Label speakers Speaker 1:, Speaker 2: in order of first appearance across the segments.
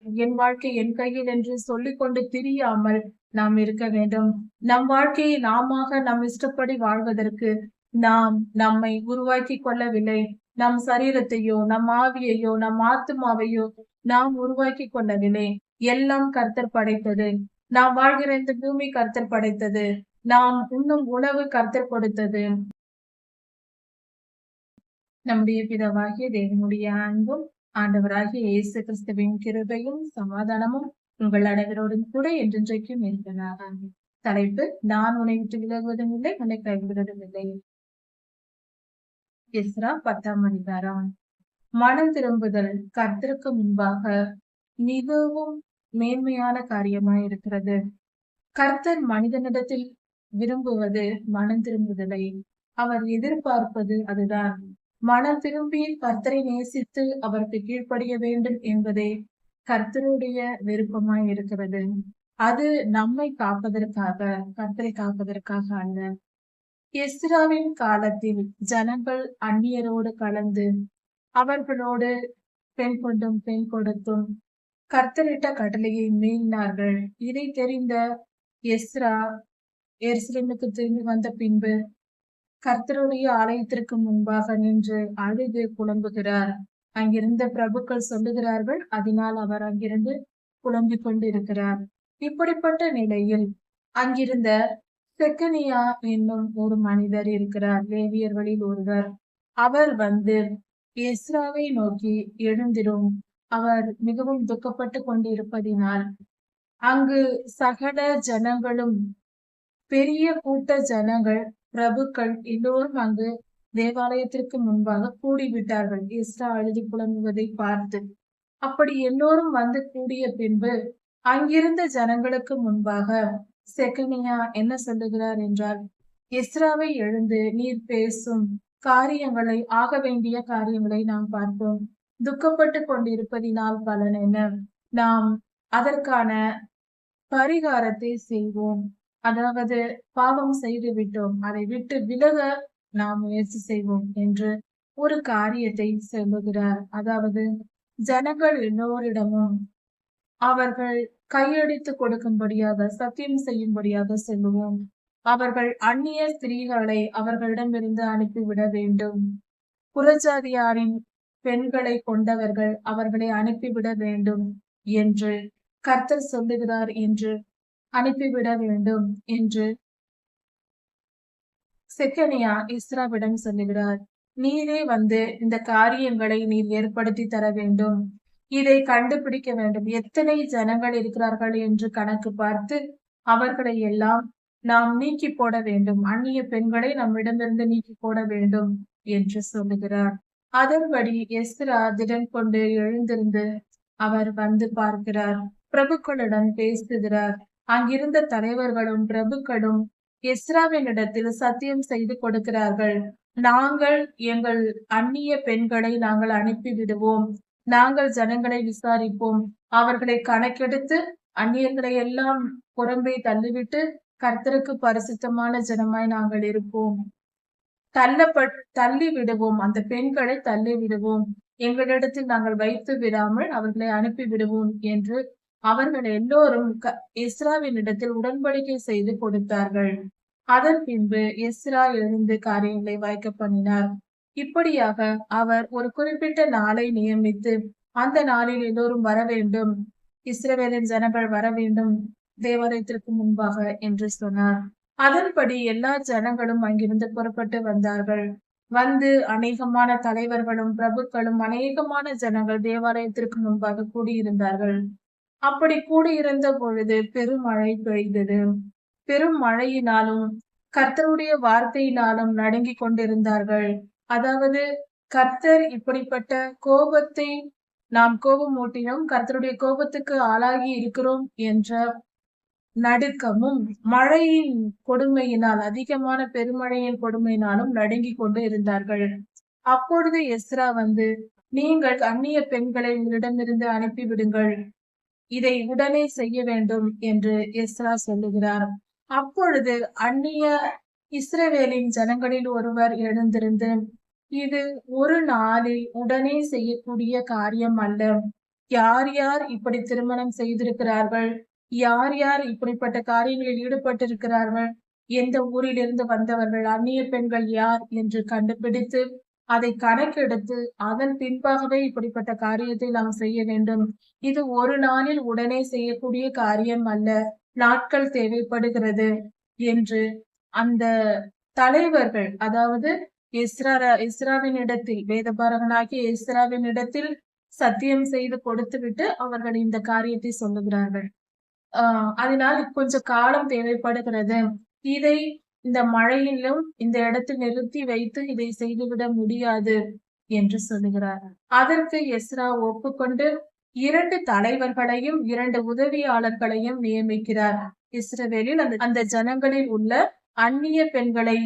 Speaker 1: என் வாழ்க்கை என் கையில் என்று சொல்லிக்கொண்டு திரியாமல் நாம் இருக்க வேண்டும். நம் வாழ்க்கையை நாமாக நம் இஷ்டப்படி வாழ்வதற்கு நாம் நம்மை உருவாக்கி கொள்ளவில்லை. நம் சரீரத்தையோ நம் ஆவியையோ நம் ஆத்துமாவையோ நாம் உருவாக்கி கொள்ளவில்லை. எல்லாம் கர்த்தர் படைத்தது. நாம் வாழ்கிற இந்த பூமி கர்த்தர் படைத்தது. நாம் உண்ணும் உணவு கர்த்தர் கொடுத்தது. நம்முடைய பிதாவாகிய தேவனுடைய அன்பும் ஆண்டவராகிய இயேசு கிறிஸ்துவின் கிருபையும் சமாதானமும் உங்கள் அனைவரோடும் கூட என்றென்றைக்கும் இருப்பதாக. தலைப்பு: நான் உன்னை விட்டு விலகுவதும் இல்லை, உன்னை கைவிடுவதும் இல்லை. எஸ்ரா 10ஆம் அதிகாரம். மனம் திரும்புதல் கர்த்தருக்கு முன்பாக மிகவும் மேன்மையான காரியமாய் இருக்கிறது. கர்த்தர் மனிதனிடத்தில் விரும்புவது மனம் திரும்புதலை. அவர் எதிர்பார்ப்பது அதுதான். மனம் திரும்பி கர்த்தரை நேசித்து அவருக்கு கீழ்ப்படிய வேண்டும் என்பதே கர்த்தருடைய விருப்பமாய் இருக்கிறது. அது நம்மை காப்பதற்காக, கர்த்தரை காப்பதற்காக அல்ல. எஸ்ராவின் காலத்தில் ஜனங்கள் அந்நியரோடு கலந்து அவர்களோடு பெண் கொண்டும் பெண் கொடுத்தும் கர்த்தரிட்ட கட்டளையை மீறினார்கள். இதை தெரிந்த எஸ்ரா எருசலேமுக்கு திரும்பி வந்த பின்பு கர்த்தருடைய ஆலயத்திற்கு முன்பாக நின்று அழுது புலம்புகிறார். அங்கிருந்த பிரபுக்கள் சொல்லுகிறார்கள், அதனால் அவர் அங்கிருந்து புலம்பிக் கொண்டு இருக்கிறார். இப்படிப்பட்ட நிலையில் அங்கிருந்த செக்கனியா என்னும் ஒரு மனிதர் இருக்கிறார், லேவியர்களில் ஒருவர். அவர் வந்து எஸ்ராவை நோக்கி, எழுந்திரும். அவர் மிகவும் துக்கப்பட்டு கொண்டிருப்பதினால் அங்கு சகல ஜனங்களும், பெரிய கூட்ட ஜனங்கள், பிரபுக்கள் எல்லோரும் அங்கு தேவாலயத்திற்கு முன்பாக கூடிவிட்டார்கள், எஸ்ரா அழுது புலம்புவதை பார்த்து. அப்படி எல்லோரும் வந்து கூடிய பின்பு அங்கிருந்த ஜனங்களுக்கு முன்பாக செக்கனியா என்ன சொல்லுகிறார் என்றால், எஸ்ராவை எழுந்து நீர் பேசும் காரியங்களை, ஆக வேண்டிய காரியங்களை நாம் பார்ப்போம். துக்கப்பட்டு கொண்டிருப்பதினால் பலன் என்ன? நாம் அதற்கான பரிகாரத்தை செய்வோம். அதாவது பாவம் செய்து விட்டோம், அதை விட்டு விலக நாம் முயற்சி செய்வோம் என்று ஒரு காரியத்தை சொல்லுகிறார். அதாவது ஜனங்கள் எல்லோரிடமும் அவர்கள் கையடித்து கொடுக்கும்படியாக, சத்தியம் செய்யும்படியாக சொல்லுவோம். அவர்கள் அந்நிய ஸ்திரீகளை அவர்களிடமிருந்து அனுப்பிவிட வேண்டும். புறஜாதியாரின் பெண்களை கொண்டவர்கள் அவர்களை அனுப்பிவிட வேண்டும் என்று கர்த்தர் சொல்லுகிறார் என்று அனுப்பிவிட வேண்டும் என்று செக்கனியா எஸ்ராவிடம் சொல்லுகிறார். நீரே வந்து இந்த காரியங்களை நீர் ஏற்படுத்தி தர வேண்டும். இதை கண்டுபிடிக்க வேண்டும். எத்தனை ஜனங்கள் இருக்கிறார்கள் என்று கணக்கு பார்த்து அவர்களை எல்லாம் நாம் நீக்கி போட வேண்டும். அந்நிய பெண்களை நம்மிடமிருந்து நீக்கி போட வேண்டும் என்று சொல்லுகிறார். அதன்படி எஸ்ரா திடன் கொண்டு எழுந்திருந்து அவர் வந்து பார்க்கிறார். பிரபுக்களுடன் பேசுகிறார். அங்கிருந்த தலைவர்களும் பிரபுக்களும் எஸ்ராவினிடத்தில் சத்தியம் செய்து கொடுக்கிறார்கள். நாங்கள் எங்கள் அந்நிய பெண்களை நாங்கள் அனுப்பி விடுவோம். நாங்கள் ஜனங்களை விசாரிப்போம். அவர்களை கணக்கெடுத்து அந்நியர்களை எல்லாம் புறம்பே தள்ளிவிட்டு கர்த்தருக்கு பரிசுத்தமான ஜனமாய் நாங்கள் இருப்போம். தள்ளி விடுவோம். அந்த பெண்களை தள்ளி விடுவோம். எங்களிடத்தில் நாங்கள் வைத்து விடாமல் அவர்களை அனுப்பி விடுவோம் என்று அவர்கள் எல்லோரும் எஸ்ராவின் இடத்தில் உடன்படிக்கை செய்து கொடுத்தார்கள். அதன் பின்பு எஸ்ரா எழுந்து காரியங்களை வாய்க்க பண்ணினார். இப்படியாக அவர் ஒரு குறிப்பிட்ட நாளை நியமித்து அந்த நாளில் எல்லோரும் வர வேண்டும், இஸ்ரவேலின் ஜனங்கள் வர வேண்டும் தேவாலயத்திற்கு முன்பாக என்று சொன்னார். அதன்படி எல்லா ஜனங்களும் அங்கிருந்து புறப்பட்டு வந்தார்கள். வந்து அநேகமான தலைவர்களும் பிரபுக்களும் அநேகமான ஜனங்கள் தேவாலயத்திற்கு முன்பாக கூடியிருந்தார்கள். அப்படி கூடியிருந்த பொழுது பெருமழை பெய்தது. பெரும் மழையினாலும் கர்த்தருடைய வார்த்தையினாலும் நடுங்கிக் கொண்டிருந்தார்கள். அதாவது கர்த்தர் இப்படிப்பட்ட கோபத்தை நாம் கோபமூட்டினோம், கர்த்தருடைய கோபத்துக்கு ஆளாகி இருக்கிறோம் என்ற நடுக்கமும் மழையின் கொடுமையினால், அதிகமான பெருமழையின் கொடுமையினாலும் நடுங்கிக் கொண்டு இருந்தார்கள். அப்பொழுது எஸ்ரா வந்து, நீங்கள் அந்நிய பெண்களை உங்களிடமிருந்து அனுப்பிவிடுங்கள், இதை உடனே செய்ய வேண்டும் என்று எஸ்ரா சொல்லுகிறார். அப்பொழுது அந்நிய இஸ்ரவேலின் ஜனங்களில் ஒருவர் எழுந்திருந்து, இது ஒரு நாளில் உடனே செய்யக்கூடிய காரியம் அல்ல. யார் யார் இப்படி திருமணம் செய்திருக்கிறார்கள், யார் யார் இப்படிப்பட்ட காரியங்களில் ஈடுபட்டிருக்கிறார்கள், எந்த ஊரிலிருந்து வந்தவர்கள், அந்நிய பெண்கள் யார் என்று கண்டுபிடித்து அதை கணக்கெடுத்து அதன் பின்பாகவே இப்படிப்பட்ட காரியத்தை நாம் செய்ய வேண்டும். இது ஒரு நாளில் உடனே செய்யக்கூடிய காரியம் அல்ல, நாட்கள் தேவைப்படுகிறது என்று அந்த தலைவர்கள், அதாவது எஸ்ராவின் இடத்தில், வேதபாரகனாகிய எஸ்ராவின் இடத்தில் சத்தியம் செய்து கொடுத்துவிட்டு அவர்கள் இந்த காரியத்தை சொல்லுகிறார்கள். அதனால் கொஞ்சம் காலம் தேவைப்படுகிறது. இதை இந்த மழையிலும் இந்த இடத்தில் நிறுத்தி வைத்து இதை செய்துவிட முடியாது என்று சொல்லுகிறார். அதற்கு எஸ்ரா ஒப்புக்கொண்டு 2 தலைவர்களையும் 2 உதவியாளர்களையும் நியமிக்கிறார். இஸ்ரவேலில் அந்த ஜனங்களில் உள்ள அந்நிய பெண்களை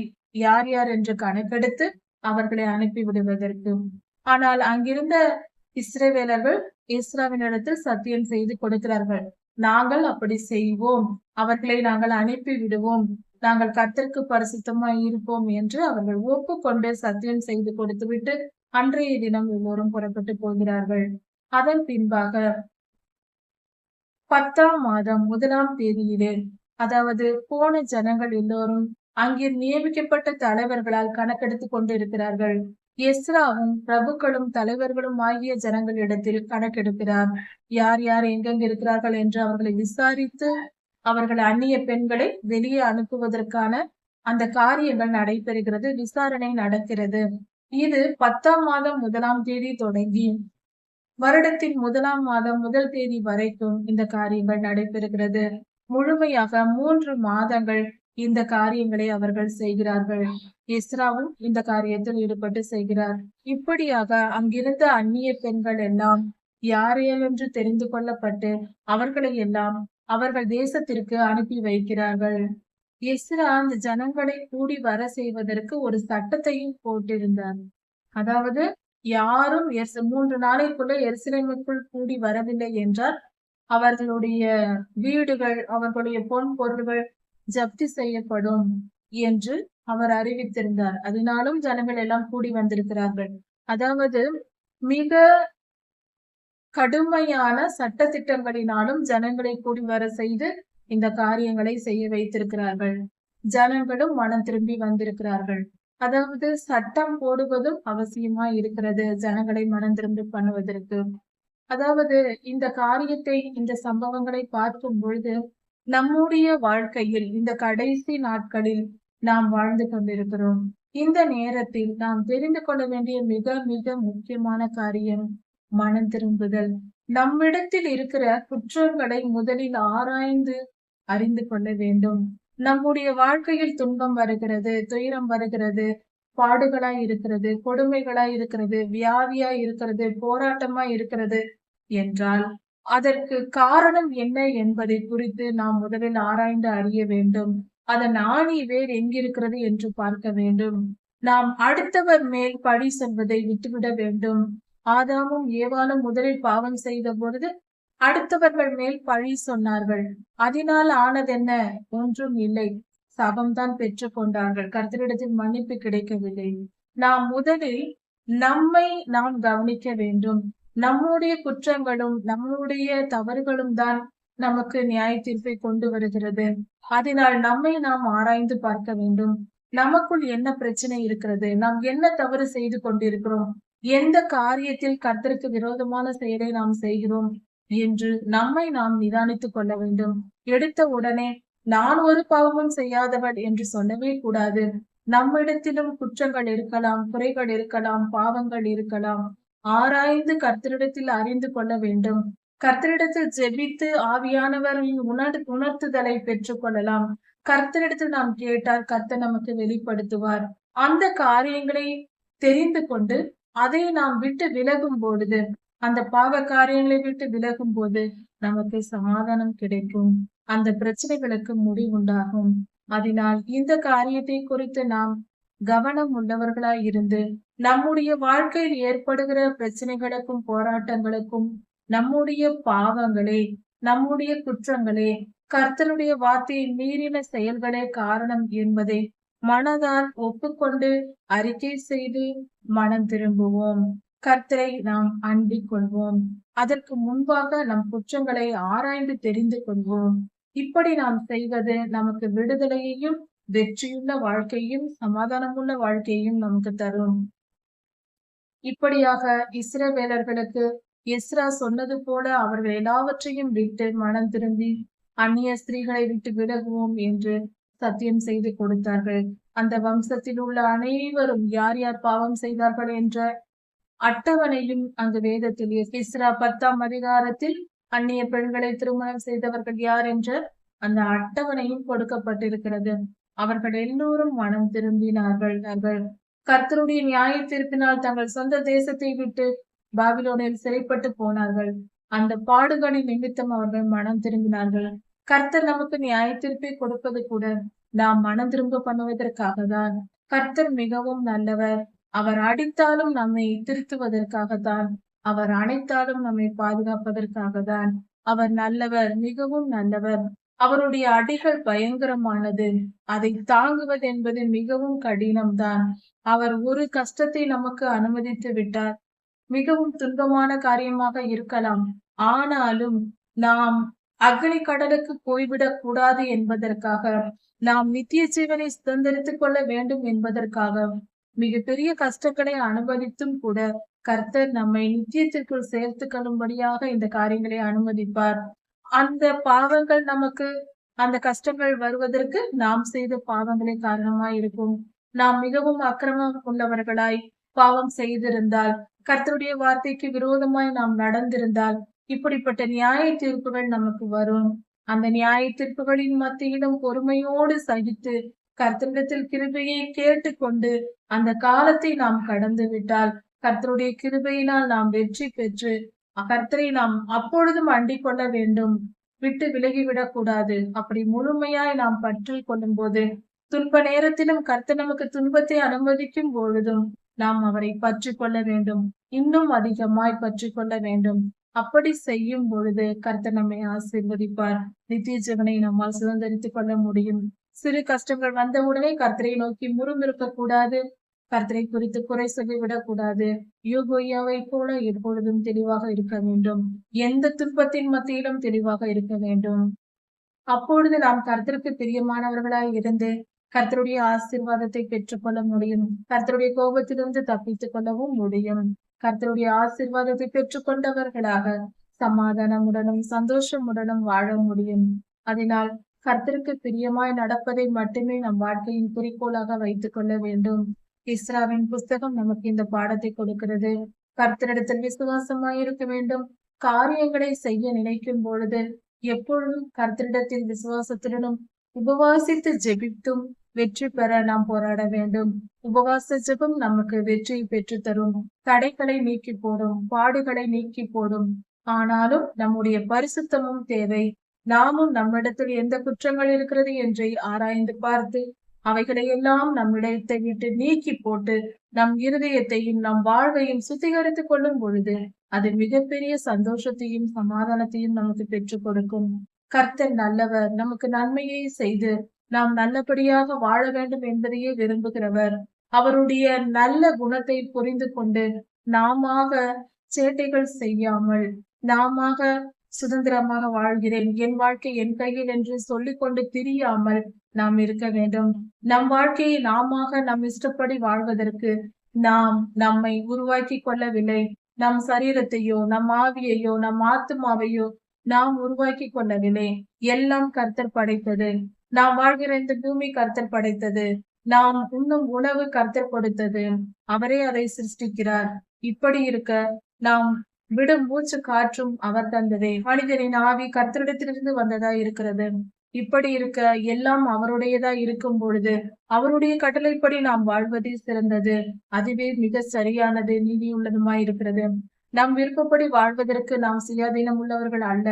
Speaker 1: யார் யார் என்று கணக்கெடுத்து அவர்களை அனுப்பி விடுவதற்கு. ஆனால் அங்கிருந்த இஸ்ரவேலர்கள் எஸ்ராவினிடத்தில் சத்தியம் செய்து கொடுக்கிறார்கள். நாங்கள் அப்படி செய்வோம், அவர்களை நாங்கள் அனுப்பி விடுவோம், நாங்கள் கர்த்தருக்கு பரிசுத்தமாய் இருப்போம் என்று அவர்கள் ஒப்புக்கொண்டு சத்தியம் செய்து கொடுத்துவிட்டு அன்றைய தினம் எல்லோரும் புறப்பட்டு போகிறார்கள். அதன் பின்பாக 10ஆம் மாதம் 1ஆம் தேதியிலே, அதாவது போன ஜனங்கள் எல்லோரும் அங்கே நியமிக்கப்பட்ட தலைவர்களால் கணக்கெடுத்துக் கொண்டிருக்கிறார்கள். எஸ்ராவும் பிரபுக்களும் தலைவர்களும் ஆகிய ஜனங்களிடத்தில் கணக்கெடுக்கிறார். யார் யார் எங்கெங்க இருக்கிறார்கள் என்று அவர்களை விசாரித்து அவர்கள் அந்நிய பெண்களை வெளியே அனுப்புவதற்கான அந்த காரியங்கள் நடைபெறுகிறது, விசாரணை நடக்கிறது. இது 10ஆம் மாதம் 1ஆம் தேதி தொடங்கி வருடத்தின் 1ஆம் மாதம் 1 தேதி வரைக்கும் இந்த காரியங்கள் நடைபெறுகிறது. முழுமையாக 3 மாதங்கள் இந்த காரியங்களை அவர்கள் செய்கிறார்கள். எஸ்ராவும் இந்த காரியத்தில் ஈடுபட்டு செய்கிறார். இப்படியாக அங்கிருந்த அந்நிய பெண்கள் எல்லாம் யாரையென்று தெரிந்து கொள்ளப்பட்டு அவர்களை எல்லாம் அவர்கள் தேசத்திற்கு அனுப்பி வைக்கிறார்கள். எஸ்ரா அந்த ஜனங்களை கூடி வர செய்வதற்கு ஒரு சட்டத்தையும் போட்டிருந்தார். அதாவது யாரும் 3 நாளைக்குள்ள எருசலேமுக்குள் கூடி வரவில்லை என்றால் அவர்களுடைய வீடுகள், அவர்களுடைய பொன் பொருள்கள் ஜப்தி செய்யப்படும் என்று அவர் அறிவித்திருந்தார். அதனாலும் ஜனங்கள் எல்லாம் கூடி வந்திருக்கிறார்கள். அதாவது மிக கடுமையான சட்ட திட்டங்களினாலும் ஜனங்களை கூடி வர செய்து இந்த காரியங்களை செய்ய வைத்திருக்கிறார்கள். ஜனங்களும் மனம் திரும்பி வந்திருக்கிறார்கள். அதாவது சட்டம் போடுவதும் அவசியமா இருக்கிறது ஜனங்களை மனம் திரும்பி பண்ணுவதற்கு. அதாவது இந்த காரியத்தை, இந்த சம்பவங்களை பார்க்கும் பொழுது நம்முடைய வாழ்க்கையில் இந்த கடைசி நாட்களில் நாம் வாழ்ந்து கொண்டிருக்கிறோம். இந்த நேரத்தில் நாம் தெரிந்து கொள்ள வேண்டிய மிக மிக முக்கியமான காரியம் மனம் திரும்புதல். நம்மிடத்தில் இருக்கிற குற்றங்களை முதலில் ஆராய்ந்து அறிந்து கொள்ள வேண்டும். நம்முடைய வாழ்க்கையில் துன்பம் வருகிறது, துயரம் வருகிறது, பாடுகளாய் இருக்கிறது, கொடுமைகளாய் இருக்கிறது, வியாதியாய் இருக்கிறது, போராட்டமாய் இருக்கிறது என்றால் அதற்கு காரணம் என்ன என்பதை குறித்து நாம் முதலில் ஆராய்ந்து அறிய வேண்டும். அதன் ஆணி வேர் எங்கிருக்கிறது என்று பார்க்க வேண்டும். நாம் அடுத்தவர் மேல் பழி சொல்வதை விட்டுவிட வேண்டும். ஆதாமும் ஏவாளும் முதலில் பாவம் செய்த பொழுது அடுத்தவர்கள் மேல் பழி சொன்னார்கள். அதனால் ஆனதென்ன? ஒன்றும் இல்லை, சாபம்தான் பெற்றுக் கொண்டார்கள். கர்த்தரிடத்தில் மன்னிப்பு கிடைக்கவில்லை. நாம் முதலில் நம்மை நாம் கவனிக்க வேண்டும். நம்முடைய குற்றங்களும் நம்முடைய தவறுகளும் தான் நமக்கு நியாய தீர்ப்பை கொண்டு வருகிறது. அதனால் நம்மை நாம் ஆராய்ந்து பார்க்க வேண்டும். நமக்குள் என்ன பிரச்சனை இருக்கிறது, நாம் என்ன தவறு செய்து கொண்டிருக்கிறோம், எந்த காரியத்தில் கர்த்தருக்கு விரோதமான செயலை நாம் செய்கிறோம் என்று நம்மை நாம் நிதானித்துக் கொள்ள வேண்டும். எடுத்த உடனே நான் ஒரு பாவமும் செய்யாதவன் என்று சொல்லவே கூடாது. நம்மிடத்திலும் குற்றங்கள் இருக்கலாம், குறைகள் இருக்கலாம், பாவங்கள் இருக்கலாம். ஆராய்ந்து கர்த்தரிடத்தில் அறிந்து கொள்ள வேண்டும். கர்த்தரிடத்தில் ஜெபித்து ஆவியானவரின் உணர்த்துதலை பெற்றுக் கொள்ளலாம். கர்த்தரிடத்தில் நாம் கேட்டால் கர்த்தர் நமக்கு வெளிப்படுத்துவார். அந்த காரியங்களை தெரிந்து கொண்டு அதை நாம் விட்டு விலகும் பொழுது, அந்த பாவ காரியங்களை விட்டு விலகும் போது நமக்கு சமாதானம் கிடைக்கும். அந்த பிரச்சனைகளுக்கு முடிவுண்டாகும். அதனால் இந்த காரியத்தை குறித்து நாம் கவனம் உள்ளவர்களாய் இருந்து நம்முடைய வாழ்க்கையில் ஏற்படுகிற பிரச்சனைகளுக்கும் போராட்டங்களுக்கும் நம்முடைய பாவங்களே, நம்முடைய குற்றங்களே, கர்த்தருடைய வார்த்தையை மீறின செயல்களே காரணம் என்பதை மனதால் ஒப்புக்கொண்டு அறிக்கை செய்து மனம் திரும்புவோம். கர்த்தரை நாம் அண்டிக் கொள்வோம். அதற்கு முன்பாக நம் குற்றங்களை ஆராய்ந்து தெரிந்து கொள்வோம். இப்படி நாம் செய்வது நமக்கு விடுதலையையும், வெற்றியுள்ள வாழ்க்கையும், சமாதானமுள்ள வாழ்க்கையும் நமக்கு தரும். இப்படியாக இஸ்ரவேலர்களுக்கு எஸ்ரா சொன்னது போல அவர்கள் எல்லாவற்றையும் விட்டு மனம் திரும்பி அந்நிய ஸ்திரீகளை விட்டு விலகுவோம் என்று சத்தியம் செய்து கொடுத்தார்கள். அந்த வம்சத்தில் உள்ள அனைவரும் யார் யார் பாவம் செய்தார்கள் என்ற அட்டவணையும் அங்கு வேதத்தில் எஸ்ரா 10ஆம் அதிகாரத்தில் அந்நிய பெண்களை திருமணம் செய்தவர்கள் யார் என்ற அந்த அட்டவணையும் கொடுக்கப்பட்டிருக்கிறது. அவர்கள் எல்லோரும் மனம் திரும்பினார்கள். கர்த்தருடைய நியாய தீர்ப்பினால் தங்கள் சொந்த தேசத்தை விட்டு பாபிலோனில் சிறைப்பட்டு போனார்கள். அந்த பாடுகளின் நிமித்தம் அவர்கள் மனம் திரும்பினார்கள். கர்த்தர் நமக்கு நியாய தீர்ப்பை கொடுப்பது கூட நாம் மனம் திரும்ப பண்ணுவதற்காக தான். கர்த்தர் மிகவும் நல்லவர். அவர் அடித்தாலும் நம்மை திருத்துவதற்காகத்தான். அவர் அணைத்தாலும் நம்மை பாதுகாப்பதற்காகத்தான். அவர் நல்லவர், மிகவும் நல்லவர். அவருடைய அடிகள் பயங்கரமானது. அதை தாங்குவது என்பது மிகவும் கடினம்தான். அவர் ஒரு கஷ்டத்தை நமக்கு அனுமதித்து விட்டார். மிகவும் துன்பமான காரியமாக இருக்கலாம். ஆனாலும் நாம் அக்னி கடலுக்கு போய்விடக் கூடாது என்பதற்காக, நாம் நித்திய ஜீவனை சுதந்திரித்துக் கொள்ள வேண்டும் என்பதற்காக மிகப்பெரிய கஷ்டங்களை அனுமதித்தும் கூட கர்த்தர் நம்மை நித்தியத்திற்குள் சேர்த்து கொள்ளும்படியாக இந்த காரியங்களை அனுமதிப்பார். அந்த பாவங்கள் நமக்கு அந்த கஷ்டங்கள் வருவதற்கு நாம் செய்த பாவங்களே காரணமாய் இருக்கும். நாம் மிகவும் அக்கிரமம் உள்ளவர்களாய் பாவம் செய்திருந்தால், கர்த்தருடைய வார்த்தைக்கு விரோதமாய் நாம் நடந்திருந்தால், இப்படிப்பட்ட நியாய தீர்ப்புகள் நமக்கு வரும். அந்த நியாய தீர்ப்புகளின் மத்தியிலும் பொறுமையோடு சகித்து கர்த்தரிடத்தில் கிருபையை கேட்டுக்கொண்டு அந்த காலத்தை நாம் கடந்து விட்டால், கர்த்தருடைய கிருபையினால் நாம் வெற்றி பெற்று கர்த்தரை நாம் அப்பொழுதும் அண்டிக் கொள்ள வேண்டும். விட்டு விலகிவிடக் கூடாது. அப்படி முழுமையாய் நாம் பற்றி கொள்ளும் போது, துன்ப நேரத்திலும் கர்த்தர் நமக்கு துன்பத்தை அனுமதிக்கும் பொழுதும் நாம் அவரை பற்றி கொள்ள வேண்டும். இன்னும் அதிகமாய் பற்றி கொள்ள வேண்டும். அப்படி செய்யும் பொழுது கர்த்தர் நம்மை ஆசீர்வதிப்பார். நித்திய ஜீவனை நம்மால் சுதந்திரித்துக் கொள்ள முடியும். சிறு கஷ்டங்கள் வந்தவுடனே கர்த்தரை நோக்கி முறுமுறுக்க கூடாது. கர்த்தரை குறித்து குறை சொல்லிவிடக் கூடாது. யோகோயாவை போல எப்பொழுதும் தெளிவாக இருக்க வேண்டும். எந்த துன்பத்தின் மத்தியிலும் தெளிவாக இருக்க வேண்டும். அப்பொழுது நாம் கர்த்தருக்கு பிரியமானவர்களாய் இருந்து கர்த்தருடைய ஆசீர்வாதத்தை பெற்றுக்கொள்ள முடியும். கர்த்தருடைய கோபத்திலிருந்து தப்பித்துக் கொள்ளவும் முடியும். கர்த்தருடைய ஆசீர்வாதத்தை பெற்றுக்கொண்டவர்களாக சமாதானமுடனும் சந்தோஷமுடனும் வாழ முடியும். அதனால் கர்த்தருக்கு பிரியமாய் நடப்பதை மட்டுமே நம் வாழ்க்கையின் குறிக்கோளாக வைத்துக் கொள்ள வேண்டும். இஸ்ராவின் புஸ்தகம் நமக்கு இந்த பாடத்தை கொடுக்கிறது. கர்த்தரிடத்தில் விசுவாசமாய் இருக்க வேண்டும். காரியங்களை செய்ய நினைக்கும் பொழுது எப்பொழுதும் கர்த்தரிடத்தில் விசுவாசத்துடனும் உபவாசித்து ஜெபித்தும் வெற்றி பெற நாம் போராட வேண்டும். உபவாச ஜெபம் நமக்கு வெற்றியை பெற்று தரும். தடைகளை நீக்கி போடும், பாடுகளை நீக்கி போடும். ஆனாலும் நம்முடைய பரிசுத்தமும் தேவை. நாமும் நம்மிடத்தில் எந்த குற்றங்கள் இருக்கிறது என்று ஆராய்ந்து பார்த்து அவைகளை எல்லாம் நம்மிடத்தை விட்டு நீக்கி போட்டு நம் இருதயத்தையும் நம் வாழ்வையும் சுத்திகரித்துக் கொள்ளும் பொழுது அது மிகப்பெரிய சந்தோஷத்தையும் சமாதானத்தையும் நமக்கு பெற்றுக் கொடுக்கும். கர்த்தர் நல்லவர். நமக்கு நன்மையை செய்து நாம் நல்லபடியாக வாழ வேண்டும் என்பதையே விரும்புகிறவர். அவருடைய நல்ல குணத்தை புரிந்து கொண்டு நாமாக சேட்டைகள் செய்யாமல், நாமாக சுதந்திரமாக வாழ்கிறேன், என் வாழ்க்கை என் கையில் என்று சொல்லிக் கொண்டு திரியாமல் நாம் இருக்க வேண்டும். நம் வாழ்க்கையை நாமாக நம் இஷ்டப்படி வாழ்வதற்கு நாம் நம்மை உருவாக்கி கொள்ளவில்லை. நம் சரீரத்தையோ நம் ஆவியையோ நம் ஆத்மாவையோ நாம் உருவாக்கி கொள்ளவில்லை. எல்லாம் கர்த்தர் படைத்தது. நாம் வாழ்கிற இந்த பூமி கர்த்தர் படைத்தது. நாம் உண்ணும் உணவு கர்த்தர் கொடுத்தது. அவரே அதை சிருஷ்டிக்கிறார். இப்படி இருக்க நாம் விடும் மூச்சு காற்றும் அவர் தந்ததே. மனிதனின் ஆவி கர்த்தரிடத்திலிருந்து வந்ததா இருக்கிறது. இப்படி இருக்க எல்லாம் அவருடையதா இருக்கும் பொழுது அவருடைய கட்டளைப்படி நாம் வாழ்வதே சிறந்தது. அதுவே மிக சரியானது, நீதியுள்ளதுமாய் இருக்கிறது. நம் விருப்பப்படி வாழ்வதற்கு நாம் சுயாதீனம் உள்ளவர்கள் அல்ல.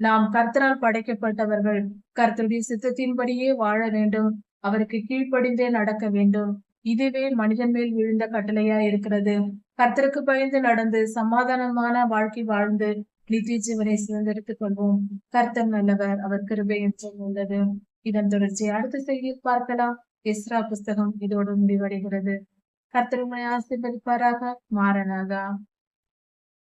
Speaker 1: நாம் கர்த்தரால் படைக்கப்பட்டவர்கள். கர்த்தருடைய சித்தத்தின்படியே வாழ வேண்டும். அவருக்கு கீழ்ப்படிந்தே நடக்க வேண்டும். இதுவே மனிதன் மேல் விழுந்த கட்டளையா இருக்கிறது. கர்த்தருக்கு பயந்து நடந்து சமாதானமான வாழ்க்கை வாழ்ந்து நித்திய ஜீவனை சுதந்திரித்துக் கொள்வோம். கர்த்தர் நல்லவர், அவர் கிருபை என்றும் உள்ளது. இதன் தொடர்ச்சி அடுத்த செய்தியில் பார்க்கலாம். எஸ்ரா புஸ்தகம் இதோடு முடிவடைகிறது. கர்த்தர் உங்களை ஆசீர்வதிப்பாராக. மாறனாதா.